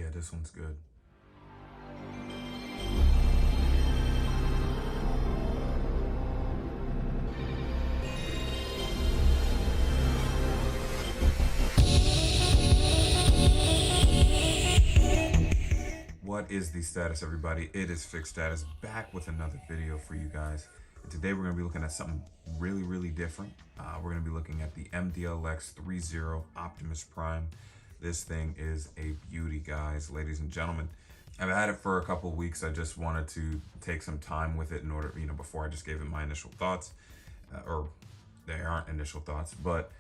Yeah, this one's good. What is the status, everybody? It is Fixed Status, back with another video for you guys. And today we're going to be looking at something really different. We're going to be looking at the MDLX 3.0 Optimus Prime. This thing is a beauty, guys, ladies and gentlemen. I've had it for a couple of weeks. I just wanted to take some time with it in order, before I just gave it my initial thoughts. Or they aren't initial thoughts, but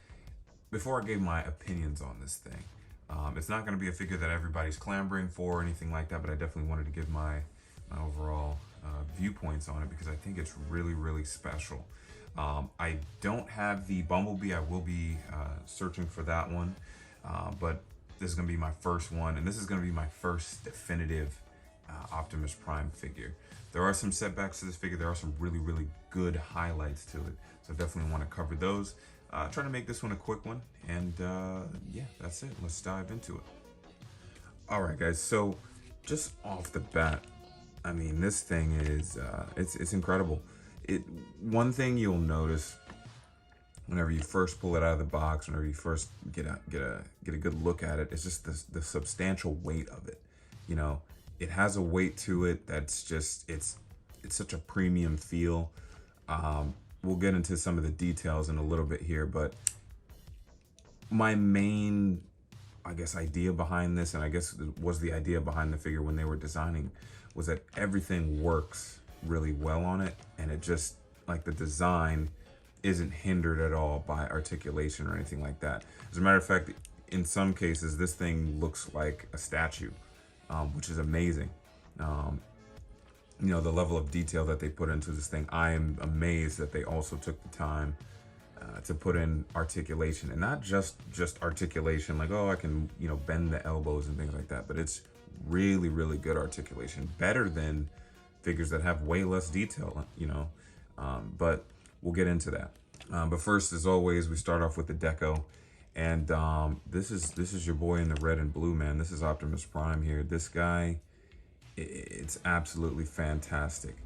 before I gave my opinions on this thing. It's not going to be a figure that everybody's clamoring for or anything like that, but I definitely wanted to give my overall viewpoints on it because I think it's really special. I don't have the Bumblebee. I will be searching for that one, but this is going to be my first one, and this is going to be my first definitive Optimus Prime figure. There are some setbacks to this figure. There are some really good highlights to it, so I definitely want to cover those. Try to make this one a quick one, and yeah, that's it. Let's dive into it. All right, guys, so just off the bat, I mean, this thing is it's incredible. One thing you'll notice whenever you first pull it out of the box, whenever you first get a good look at it, it's just the substantial weight of it. You know, it has a weight to it that's just it's such a premium feel. We'll get into some of the details in a little bit here, but my main, I guess, idea behind this, and I guess was the idea behind the figure when they were designing, was that everything works really well on it, and it just, like, the design isn't hindered at all by articulation or anything like that. As a matter of fact, in some cases, this thing looks like a statue, which is amazing. You know, the level of detail that they put into this thing, I am amazed that they also took the time to put in articulation, and not just articulation, like, oh, I can, bend the elbows and things like that, but it's really good articulation, better than figures that have way less detail, but we'll get into that. But first, as always, we start off with the deco, and this is your boy in the red and blue, man. This is Optimus Prime here. This guy, it's absolutely fantastic.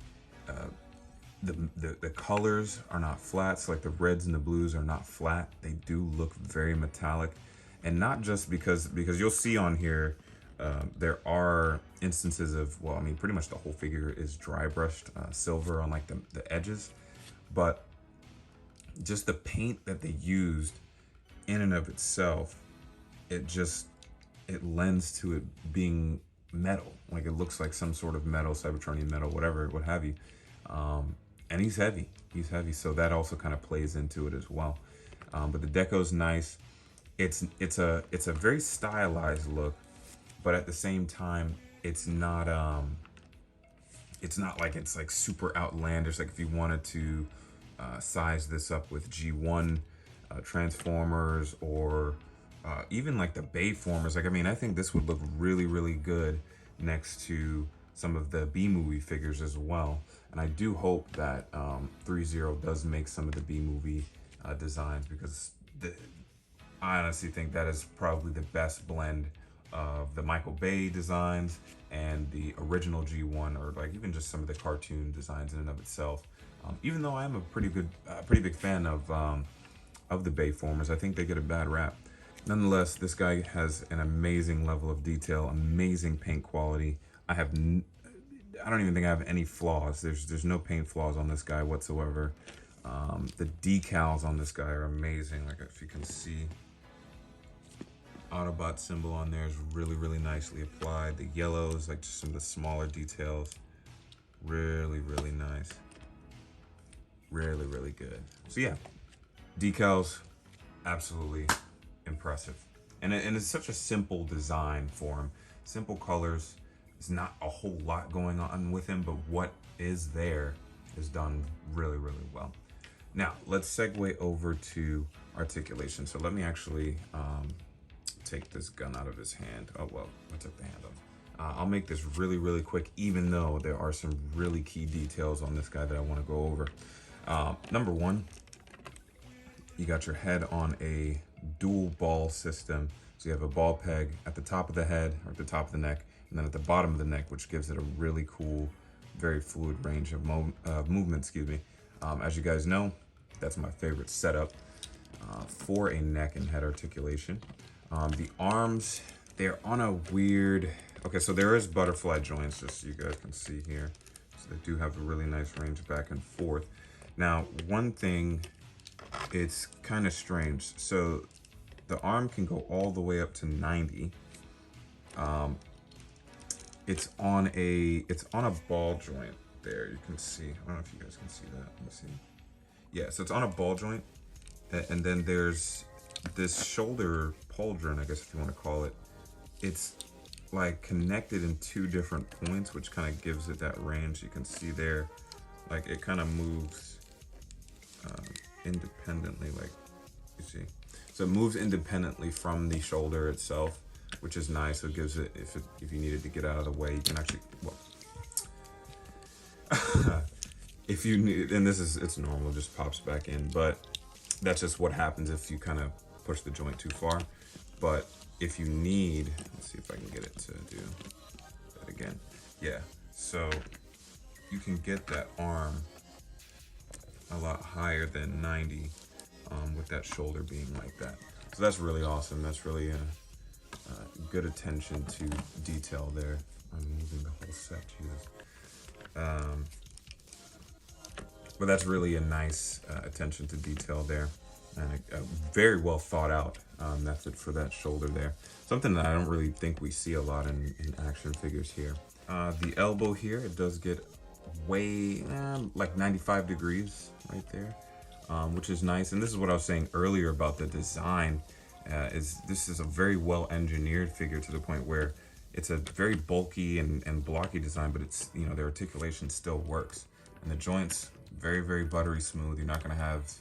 The colors are not flats, like the reds and the blues are not flat. They do look very metallic, and not just because you'll see on here there are instances of, well, I mean, pretty much the whole figure is dry brushed silver on like the edges, but just the paint that they used in and of itself, it lends to it being metal. Like, it looks like some sort of metal, Cybertronian metal, whatever, what have you. And he's heavy, so that also kind of plays into it as well. But the deco's nice. It's a very stylized look, but at the same time, it's not like it's like super outlandish. Like, if you wanted to size this up with G1 Transformers, or even like the Bayformers, like, I mean, I think this would look really good next to some of the B-movie figures as well. And I do hope that ThreeZero does make some of the B-movie designs, because I honestly think that is probably the best blend of the Michael Bay designs and the original G1, or like even just some of the cartoon designs in and of itself. Even though I am a pretty big fan of the Bayformers, I think they get a bad rap. Nonetheless, this guy has an amazing level of detail, amazing paint quality. I don't even think I have any flaws. There's no paint flaws on this guy whatsoever. The decals on this guy are amazing. Like, if you can see, Autobot symbol on there is really nicely applied. The yellows, like just some of the smaller details, really nice. Really good. So yeah, decals, absolutely impressive. And it's such a simple design for him. Simple colors. There's not a whole lot going on with him, but what is there is done really well. Now, let's segue over to articulation. So let me actually take this gun out of his hand. Oh, well, I took the hand off. I'll make this really quick, even though there are some really key details on this guy that I want to go over. Number one, you got your head on a dual ball system. So you have a ball peg at the top of the head, or at the top of the neck, and then at the bottom of the neck, which gives it a really cool, very fluid range of movement, excuse me. As you guys know, that's my favorite setup for a neck and head articulation. The arms, they're on a weird, okay, so there is butterfly joints, just so you guys can see here. So they do have a really nice range back and forth. Now, one thing, it's kind of strange. So the arm can go all the way up to 90. It's on a ball joint there. You can see, I don't know if you guys can see that. Let me see. Yeah, so it's on a ball joint. And then there's this shoulder pauldron, I guess if you want to call it. It's like connected in two different points, which kind of gives it that range. You can see there, like it kind of moves independently, like you see. So it moves independently from the shoulder itself, which is nice. So it gives it, if you needed to get out of the way, you can actually, well, if you need, and it's normal, just pops back in, but that's just what happens if you kind of push the joint too far. But if you need, let's see if I can get it to do that again. Yeah, so you can get that arm a lot higher than 90 with that shoulder being like that. So that's really awesome. That's really good attention to detail there. I'm moving the whole set, Jesus. But that's really a nice attention to detail there, and a very well thought out method for that shoulder there. Something that I don't really think we see a lot in action figures here. The elbow here, it does get way like 95 degrees right there, which is nice. And this is what I was saying earlier about the design. This is a very well engineered figure to the point where it's a very bulky and blocky design, but it's, you know, the articulation still works, and the joints very, very buttery smooth. You're not going to have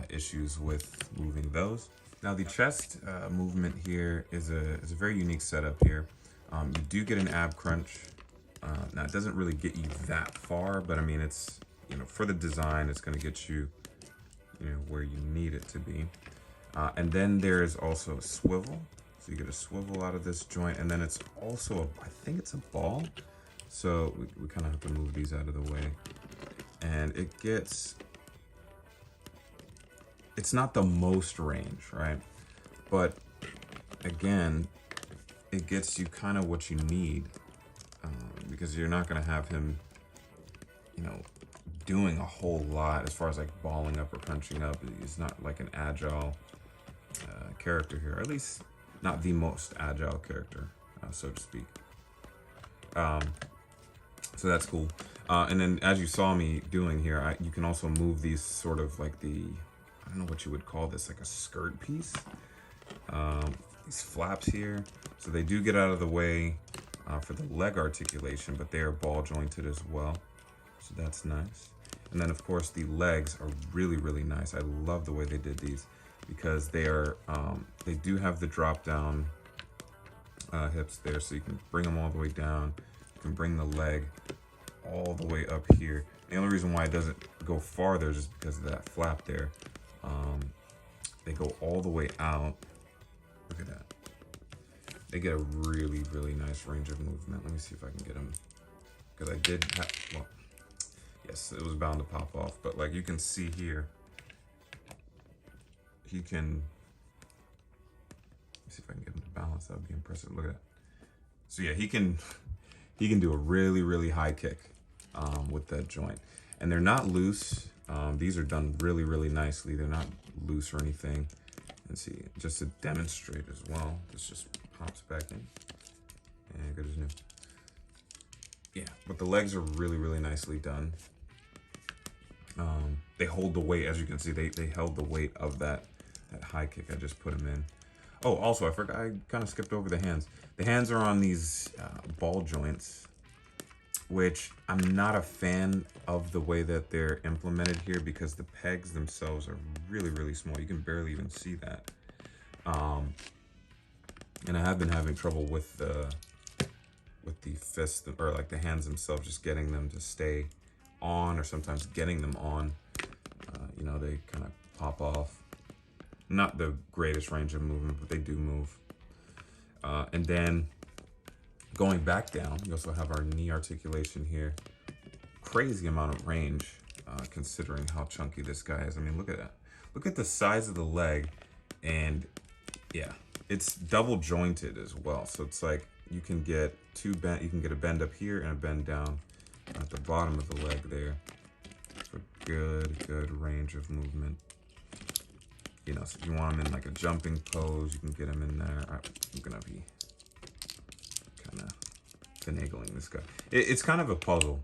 issues with moving those. Now the chest movement here is a very unique setup here. You do get an ab crunch. Now it doesn't really get you that far, but I mean, it's, you know, for the design, it's going to get you, you know, where you need it to be. And then there's also a swivel. So you get a swivel out of this joint, and then it's also, I think it's a ball. So we kind of have to move these out of the way. And it gets, it's not the most range, right? But again, it gets you kind of what you need, because you're not going to have him, you know, doing a whole lot as far as like balling up or punching up. He's not like an agile character here, or at least not the most agile character, so to speak. So that's cool. And then as you saw me doing here, you can also move these sort of like I don't know what you would call this, like a skirt piece. These flaps here. So they do get out of the way for the leg articulation, but they are ball jointed as well. So that's nice. And then of course the legs are really, really nice. I love the way they did these, because they are, they do have the drop down hips there. So you can bring them all the way down. You can bring the leg all the way up here. The only reason why it doesn't go farther is just because of that flap there. They go all the way out. Look at that. They get a really, really nice range of movement. Let me see if I can get them, because I did have, well, yes, it was bound to pop off, but like you can see here, he can, let me see if I can get him to balance. That would be impressive. Look at that. So yeah, he can do a really, really high kick with that joint. And they're not loose. These are done really, really nicely. They're not loose or anything. And see, just to demonstrate as well, this just pops back in. And good as new. Yeah, but the legs are really, really nicely done. They hold the weight, as you can see, they held the weight of that high kick I just put them in. Oh, also, I forgot, I kind of skipped over the hands. The hands are on these ball joints, which I'm not a fan of the way that they're implemented here, because the pegs themselves are really, really small. You can barely even see that. And I have been having trouble with the fists, or like the hands themselves, just getting them to stay on, or sometimes getting them on. You know, they kind of pop off. Not the greatest range of movement, but they do move. And then going back down, we also have our knee articulation here. Crazy amount of range, considering how chunky this guy is. I mean, look at that. Look at the size of the leg, and yeah, it's double jointed as well. So it's like you can get you can get a bend up here and a bend down at the bottom of the leg there. So good range of movement. You know, so if you want him in like a jumping pose, you can get him in there. I'm gonna be kind of finagling this guy. It's kind of a puzzle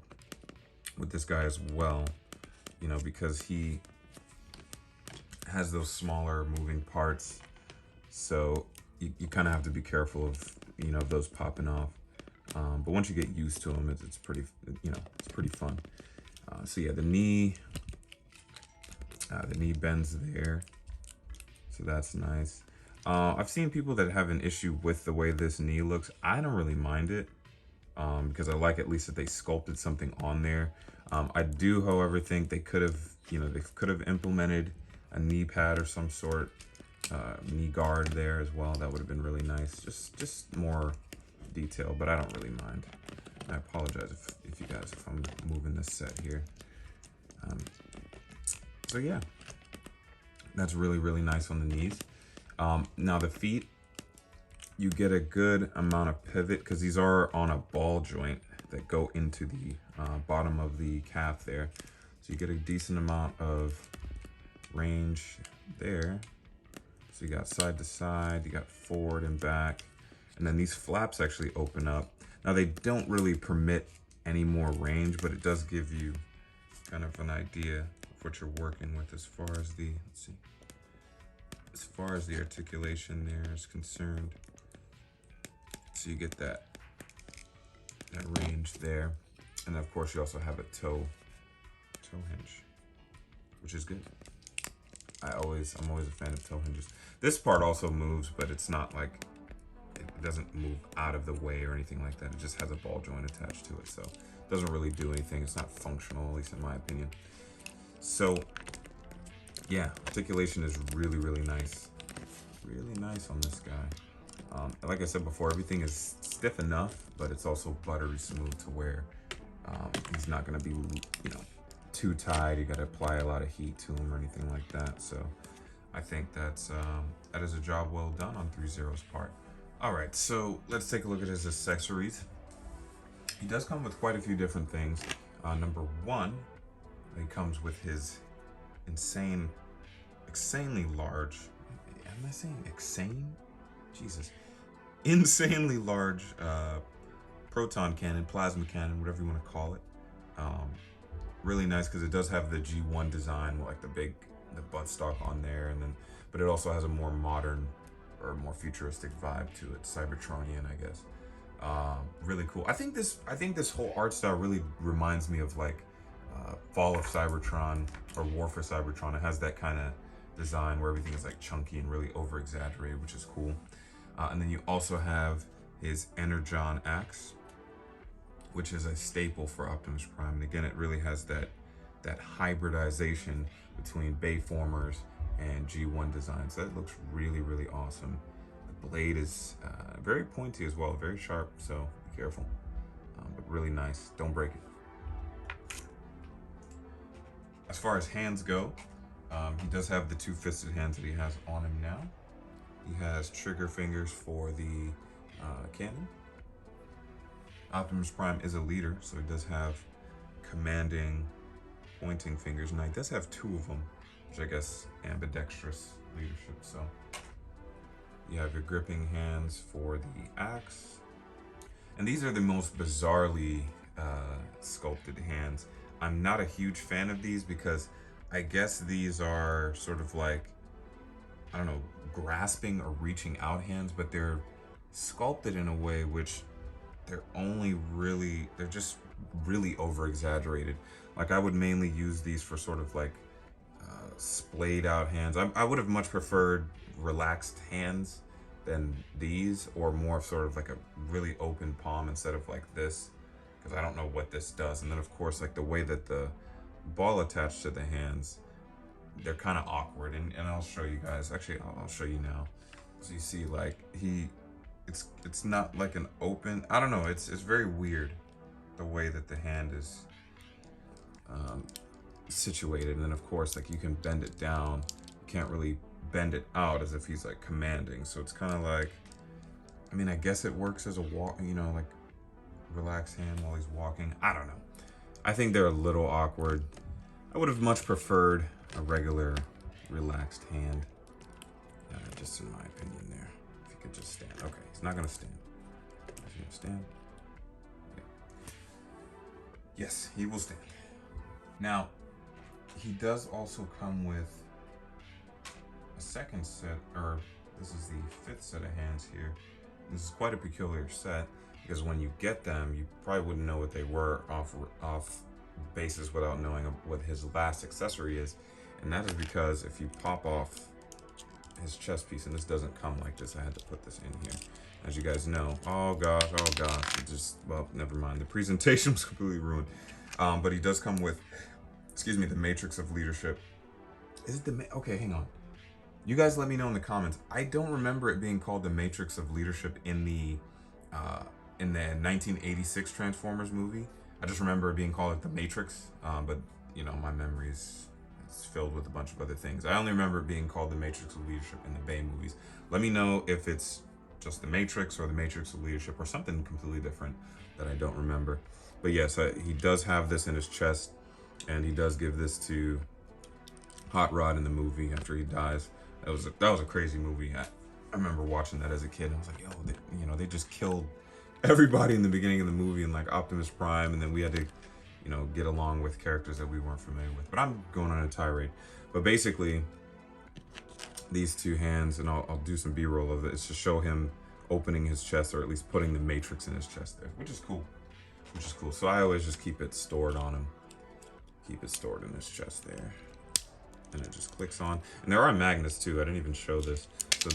with this guy as well, you know, because he has those smaller moving parts. So you kind of have to be careful of, you know, those popping off. But once you get used to them, it's pretty, you know, it's pretty fun. So yeah, the knee bends there. So that's nice. I've seen people that have an issue with the way this knee looks. I don't really mind it because I like at least that they sculpted something on there. I do, however, think they could have, you know, they could have implemented a knee pad or some sort, knee guard there as well. That would have been really nice. Just more detail, but I don't really mind. I apologize if you guys, if I'm moving this set here. So yeah, that's really nice on the knees. Now the feet, you get a good amount of pivot because these are on a ball joint that go into the bottom of the calf there. So you get a decent amount of range there. So you got side to side, you got forward and back, and then these flaps actually open up. Now they don't really permit any more range, but it does give you kind of an idea of what you're working with as far as the, let's see, as far as the articulation there is concerned. So you get that range there. And of course you also have a toe hinge, which is good. I'm always a fan of toe hinges. This part also moves, but it's not like, it doesn't move out of the way or anything like that. It just has a ball joint attached to it. So it doesn't really do anything. It's not functional, at least in my opinion. So yeah, articulation is really nice. Really nice on this guy. Like I said before, everything is stiff enough, but it's also buttery smooth to where he's not gonna be, you know, too tight. You gotta apply a lot of heat to him or anything like that. So I think that is a job well done on ThreeZero's part. All right, so let's take a look at his accessories. He does come with quite a few different things. Number one, he comes with his insanely large, am I saying insane? Jesus. Insanely large proton cannon, plasma cannon, whatever you want to call it. Really nice because it does have the G1 design, like the buttstock on there, and then, but it also has a more modern or more futuristic vibe to it, Cybertronian, I guess. Really cool. I think this whole art style really reminds me of like Fall of Cybertron or War for Cybertron. It has that kind of design where everything is like chunky and really over exaggerated, which is cool. And then you also have his Energon axe, which is a staple for Optimus Prime. And again, it really has that hybridization between Bayformers and G1 designs. That looks really awesome. The blade is very pointy as well, very sharp, so be careful. But really nice, don't break it. As far as hands go, he does have the two-fisted hands that he has on him now. He has trigger fingers for the cannon. Optimus Prime is a leader, so he does have commanding, pointing fingers. Now he does have two of them, which I guess ambidextrous leadership. So you have your gripping hands for the axe. And these are the most bizarrely sculpted hands. I'm not a huge fan of these because I guess these are sort of like, I don't know, grasping or reaching out hands, but they're sculpted in a way which they're just really over exaggerated. Like I would mainly use these for sort of like splayed out hands. I would have much preferred relaxed hands than these, or more sort of like a really open palm instead of like this, because I don't know what this does. And then of course, like the way that the ball attached to the hands, they're kind of awkward, and I'll show you guys. Actually, I'll show you now. So you see, like it's not like an open. I don't know. It's very weird the way that the hand is situated, and then of course like you can bend it down. You can't really bend it out as if he's like commanding. So it's kind of like, I mean, I guess it works as a walk, you know, like relaxed hand while he's walking. I don't know. I think they're a little awkward. I would have much preferred a regular relaxed hand. Just in my opinion there. If he could just stand. Okay, he's not gonna stand. Is he gonna stand? Yeah. Yes, he will stand. Now, he does also come with a second set, or this is the 5th set of hands here. This is quite a peculiar set because when you get them, you probably wouldn't know what they were off basis without knowing what his last accessory is, and that is because if you pop off his chest piece, and this doesn't come like this, I had to put this in here. As you guys know, oh gosh, it just, well, never mind. The presentation was completely ruined. But he does come with, excuse me, the Matrix of Leadership. Is it the, okay, hang on. You guys let me know in the comments. I don't remember it being called the Matrix of Leadership in the 1986 Transformers movie. I just remember it being called the Matrix, but you know, my memory is filled with a bunch of other things. I only remember it being called the Matrix of Leadership in the Bay movies. Let me know if it's just the Matrix or the Matrix of Leadership or something completely different that I don't remember. But yes, he does have this in his chest, and he does give this to Hot Rod in the movie after he dies. That was a crazy movie. I remember watching that as a kid. I was like, yo, they just killed everybody in the beginning of the movie, and like Optimus Prime, and then we had to, you know, get along with characters that we weren't familiar with. But I'm going on a tirade. But basically, these two hands, and I'll do some B-roll of it. It's to show him opening his chest, or at least putting the Matrix in his chest there, which is cool. So I always just keep it stored on him. Keep it stored in his chest there. And it just clicks on. And there are magnets too. I didn't even show this. So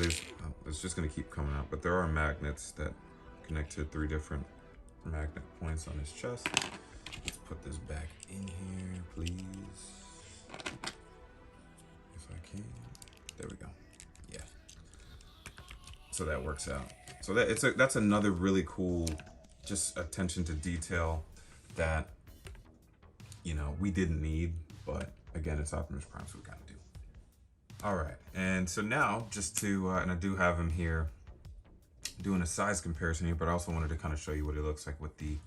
it's just gonna keep coming out. But there are magnets that connect to 3 different magnet points on his chest. Let's put this back in here, please. If I can. There we go. Yeah. So that works out. So that's another really cool, just attention to detail that, you know, we didn't need, but again, it's Optimus Prime, so we gotta do. All right, and so now just to, and I do have him here doing a size comparison here, but I also wanted to kind of show you what it looks like with the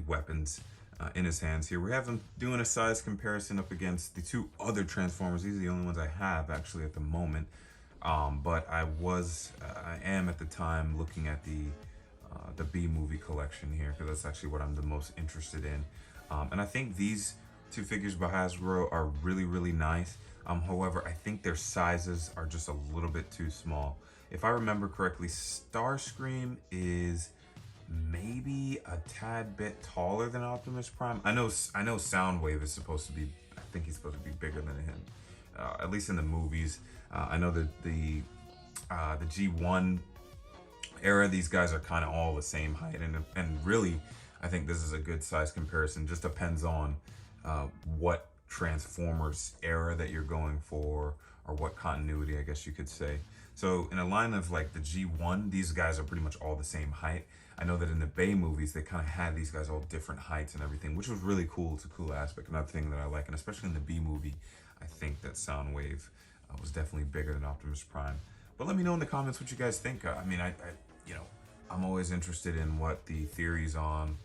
weapons in his hands here. We have him doing a size comparison up against the 2 other Transformers. These are the only ones I have actually at the moment. But I am at the time looking at the B movie collection here, because that's actually what I'm the most interested in. And I think these 2 figures by Hasbro are really, really nice. However, I think their sizes are just a little bit too small. If I remember correctly, Starscream is maybe a tad bit taller than Optimus Prime. I know Soundwave is supposed to be, I think he's supposed to be bigger than him, at least in the movies. I know that the G1 era, these guys are kind of all the same height, and really, I think this is a good size comparison. Just depends on what Transformers era that you're going for, or what continuity, I guess you could say. So in a line of like the G1, these guys are pretty much all the same height. I know that in the Bay movies, they kind of had these guys all different heights and everything, which was really cool. It's a cool aspect, another thing that I like. And especially in the B movie, I think that Soundwave was definitely bigger than Optimus Prime. But let me know in the comments what you guys think. I mean, you know, I'm always interested in what the theories on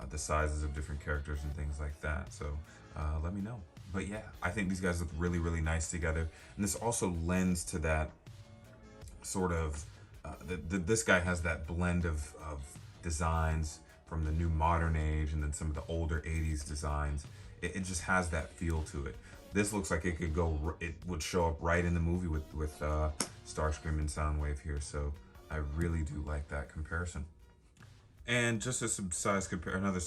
the sizes of different characters and things like that. So let me know. But yeah, I think these guys look really, really nice together. And this also lends to that sort of, this guy has that blend of designs from the new modern age and then some of the older 80s designs. It just has that feel to it. This looks like it could go, it would show up right in the movie with Starscream and Soundwave here. So I really do like that comparison. And just as some size another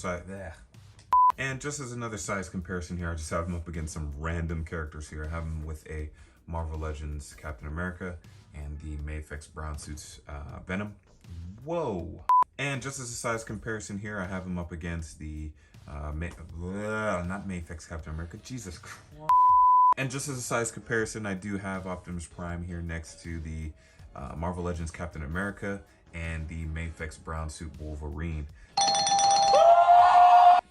size comparison here, I just have him up against some random characters here. I have him with a Marvel Legends Captain America and the Mayfix Brown Suits Venom. Whoa! And just as a size comparison here, I have him up against the not Mayfix Captain America, Jesus Christ. And just as a size comparison, I do have Optimus Prime here next to the Marvel Legends Captain America and the Mafex brown suit Wolverine.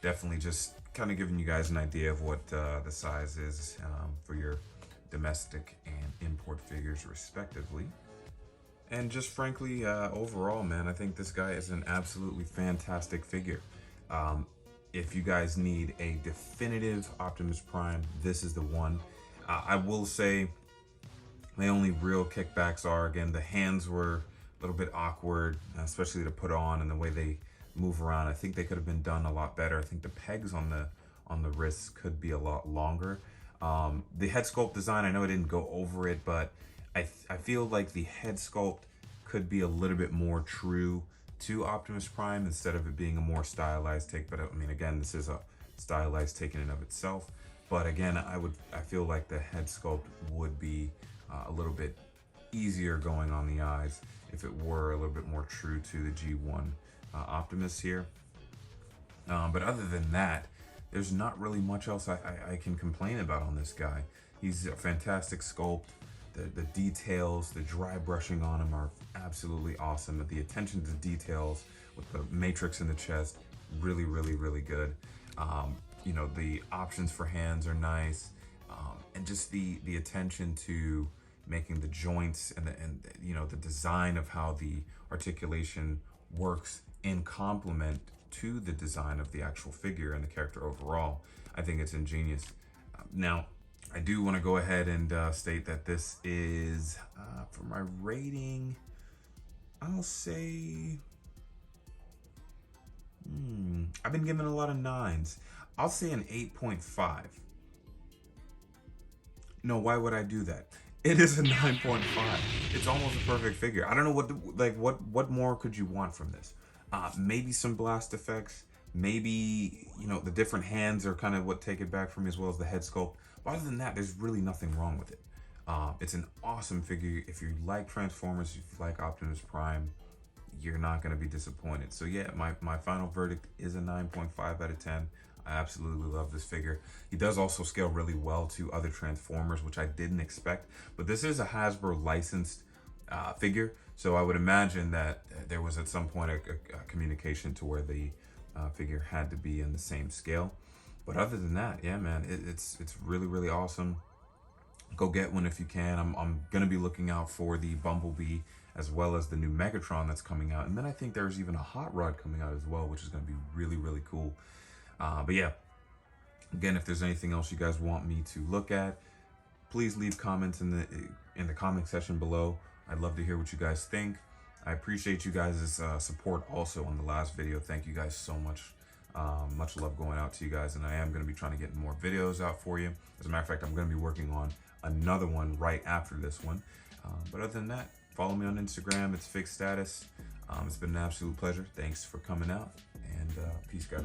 Definitely just kind of giving you guys an idea of what the size is for your domestic and import figures respectively. And just frankly, overall, man, I think this guy is an absolutely fantastic figure. If you guys need a definitive Optimus Prime, this is the one. I will say my only real kickbacks are, again, the hands were a little bit awkward, especially to put on and the way they move around. I think they could have been done a lot better. I think the pegs on the wrists could be a lot longer. The head sculpt design, I know I didn't go over it, but I feel like the head sculpt could be a little bit more true to Optimus Prime instead of it being a more stylized take. But I mean, again, this is a stylized take in and of itself. But again, I feel like the head sculpt would be a little bit easier going on the eyes if it were a little bit more true to the G1 Optimus here. But other than that, there's not really much else I can complain about on this guy. He's a fantastic sculpt. The details, the dry brushing on him are absolutely awesome. The attention to details with the matrix in the chest, really, really, really good. You know, the options for hands are nice. And just the attention to making the joints and you know, the design of how the articulation works in complement to the design of the actual figure and the character overall. I think it's ingenious. Now, I do want to go ahead and state that this is, for my rating, I'll say, I've been given a lot of 9s. I'll say an 8.5. No, why would I do that? It is a 9.5. It's almost a perfect figure. I don't know what more could you want from this? Maybe some blast effects. Maybe, you know, the different hands are kind of what take it back for me, as well as the head sculpt. But other than that, there's really nothing wrong with it. It's an awesome figure. If you like Transformers, if you like Optimus Prime, you're not going to be disappointed. So yeah, my final verdict is a 9.5 out of 10. I absolutely love this figure. He does also scale really well to other Transformers, which I didn't expect. But this is a Hasbro licensed figure, so I would imagine that there was at some point a communication to where the figure had to be in the same scale. But other than that, yeah, man, it's really, really awesome. Go get one if you can. I'm gonna be looking out for the Bumblebee as well as the new Megatron that's coming out, and then I think there's even a Hot Rod coming out as well, which is gonna be really, really cool. But yeah, again, if there's anything else you guys want me to look at, please leave comments in the comment section below. I'd love to hear what you guys think. I appreciate you guys' support also on the last video. Thank you guys so much. Much love going out to you guys, and I am going to be trying to get more videos out for you. As a matter of fact, I'm going to be working on another one right after this one. But other than that, follow me on Instagram. It's Fixed Status. It's been an absolute pleasure. Thanks for coming out, and peace, guys.